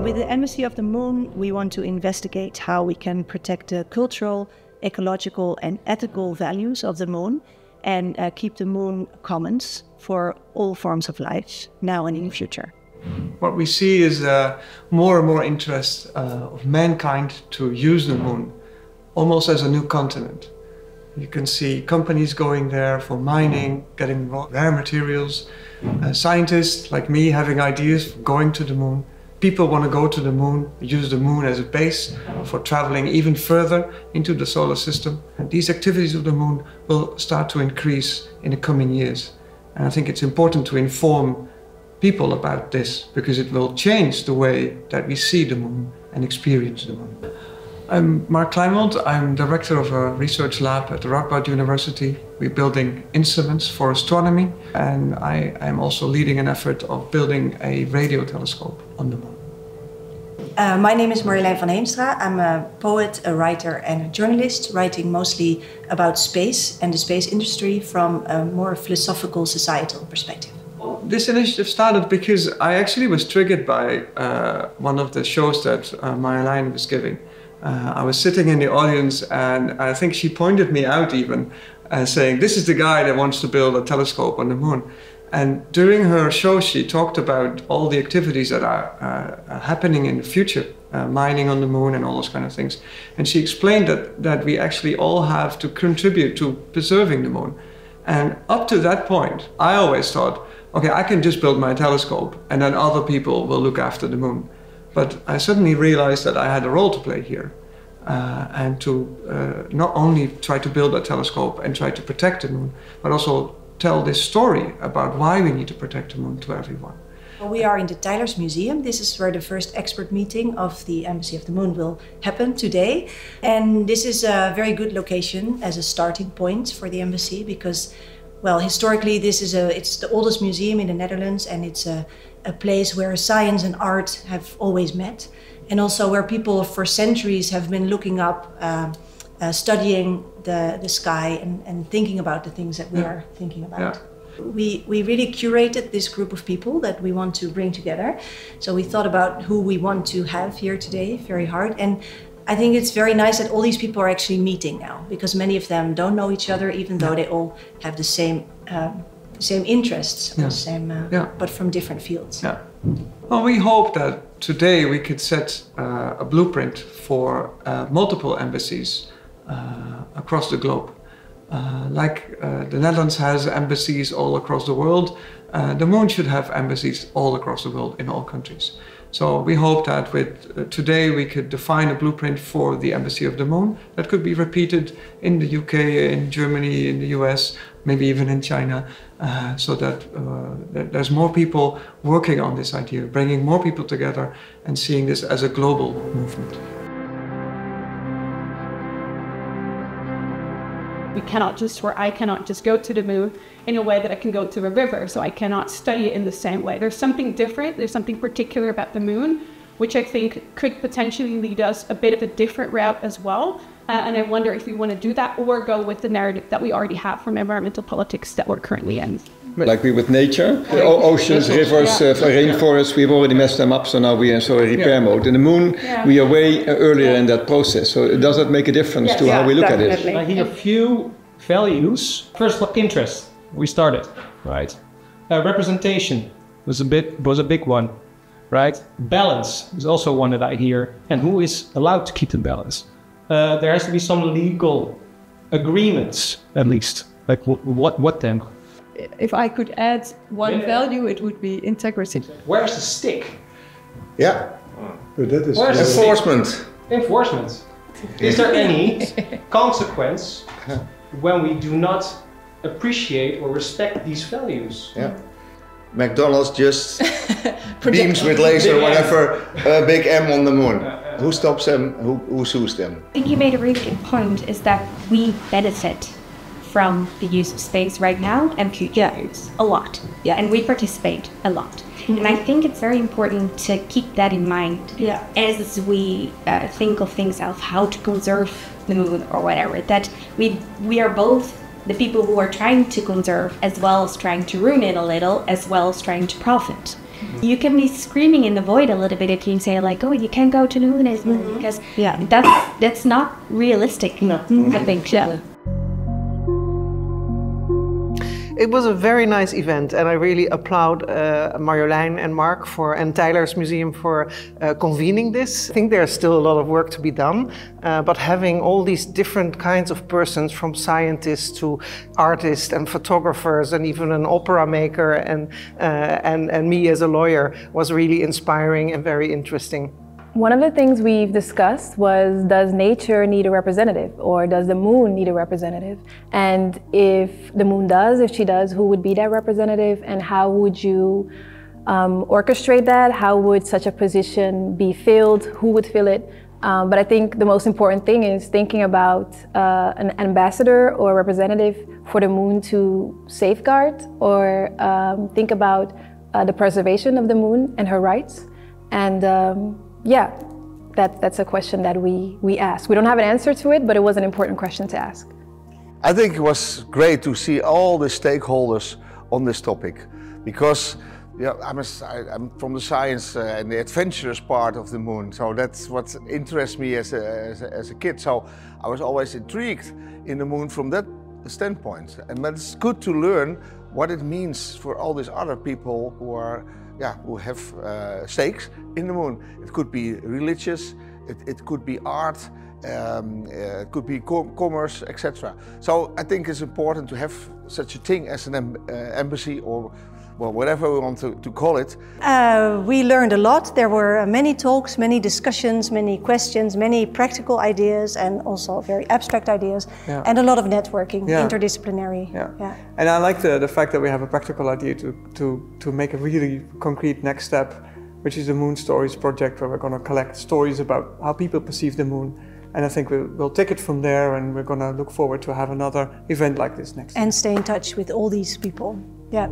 With the Embassy of the Moon, we want to investigate how we can protect the cultural, ecological and ethical values of the moon and keep the moon commons for all forms of life, now and in the future. What we see is more and more interest of mankind to use the moon, almost as a new continent. You can see companies going there for mining, getting rare materials, scientists like me having ideas for going to the moon. People want to go to the moon, use the moon as a base for traveling even further into the solar system. And these activities of the moon will start to increase in the coming years. And I think it's important to inform people about this because it will change the way that we see the moon and experience the moon. I'm Mark Kleinwald. I'm director of a research lab at the Radboud University. We're building instruments for astronomy, and I am also leading an effort of building a radio telescope on the moon. My name is Marjolein van Heemstra. I'm a poet, a writer and a journalist, writing mostly about space and the space industry from a more philosophical, societal perspective. This initiative started because I actually was triggered by one of the shows that Marjolein was giving. I was sitting in the audience and I think she pointed me out even, saying, this is the guy that wants to build a telescope on the moon. And during her show, she talked about all the activities that are happening in the future, mining on the moon and all those kind of things. And she explained that we actually all have to contribute to preserving the moon. And up to that point, I always thought, okay, I can just build my telescope and then other people will look after the moon. But I suddenly realized that I had a role to play here and to not only try to build a telescope and try to protect the moon, but also tell this story about why we need to protect the moon to everyone. We are in the Teylers Museum. This is where the first expert meeting of the Embassy of the Moon will happen today. And this is a very good location as a starting point for the embassy because, well, historically it's the oldest museum in the Netherlands, and it's a place where science and art have always met, and also where people for centuries have been looking up, studying the sky and thinking about the things that we are thinking about. Yeah. We really curated this group of people that we want to bring together. So we thought about who we want to have here today very hard. And I think it's very nice that all these people are actually meeting now, because many of them don't know each other, even though they all have the same interests, but from different fields. Yeah. Well, we hope that today we could set a blueprint for multiple embassies across the globe. The Netherlands has embassies all across the world, the moon should have embassies all across the world in all countries. So we hope that with today we could define a blueprint for the Embassy of the Moon that could be repeated in the UK, in Germany, in the US, maybe even in China, so that there's more people working on this idea, bringing more people together and seeing this as a global movement. I cannot just go to the moon in a way that I can go to a river, so I cannot study it in the same way. There's something different, there's something particular about the moon, which I think could potentially lead us a bit of a different route as well. And I wonder if we want to do that or go with the narrative that we already have from environmental politics that we're currently in. Like we with nature, oceans, rivers, rainforests, we've already messed them up, so now we are in repair mode. In the moon, we are way earlier in that process, so does that make a difference to how we look at it? I hear a few values. First, interest. We started, right? Representation was a big one, right? Balance is also one that I hear, and who is allowed to keep the balance? There has to be some legal agreements, at least. Like what then? If I could add one value, it would be integrity. Where's the stick? Yeah, that is enforcement. Enforcement. Is there any consequence when we do not appreciate or respect these values? Yeah. McDonald's just beams with laser or whatever, a big M on the moon. Who stops them? Who sues them? I think you made a really good point, is that we benefit from the use of space right now and future use a lot. Yeah. And we participate a lot. Mm-hmm. And I think it's very important to keep that in mind as we think of things of how to conserve the moon or whatever, that we are both the people who are trying to conserve, as well as trying to ruin it a little, as well as trying to profit. You can be screaming in the void a little bit if you say like, oh, you can't go to the moon because that's not realistic. No. I think. Yeah. It was a very nice event, and I really applaud Marjolein and Mark and Teylers Museum for convening this. I think there's still a lot of work to be done, but having all these different kinds of persons, from scientists to artists and photographers and even an opera maker and me as a lawyer, was really inspiring and very interesting. One of the things we've discussed was, does nature need a representative, or does the moon need a representative? And if the moon does, if she does, who would be that representative, and how would you orchestrate that? How would such a position be filled? Who would fill it? But I think the most important thing is thinking about an ambassador or representative for the moon to safeguard, or think about the preservation of the moon and her rights. And yeah, that's a question that we ask. We don't have an answer to it, but it was an important question to ask. I think it was great to see all the stakeholders on this topic, because I'm from the science and the adventurous part of the moon, so that's what interests me as a kid. So I was always intrigued in the moon from that standpoint, and it's good to learn what it means for all these other people who have stakes in the moon. It could be religious, it could be art, it could be commerce, etc. So I think it's important to have such a thing as an embassy, or well, whatever we want to call it. We learned a lot. There were many talks, many discussions, many questions, many practical ideas, and also very abstract ideas, and a lot of networking, interdisciplinary. Yeah. And I like the fact that we have a practical idea to make a really concrete next step, which is the Moon Stories project, where we're going to collect stories about how people perceive the moon. And I think we'll take it from there, and we're going to look forward to have another event like this next year. And stay in touch with all these people. Yeah.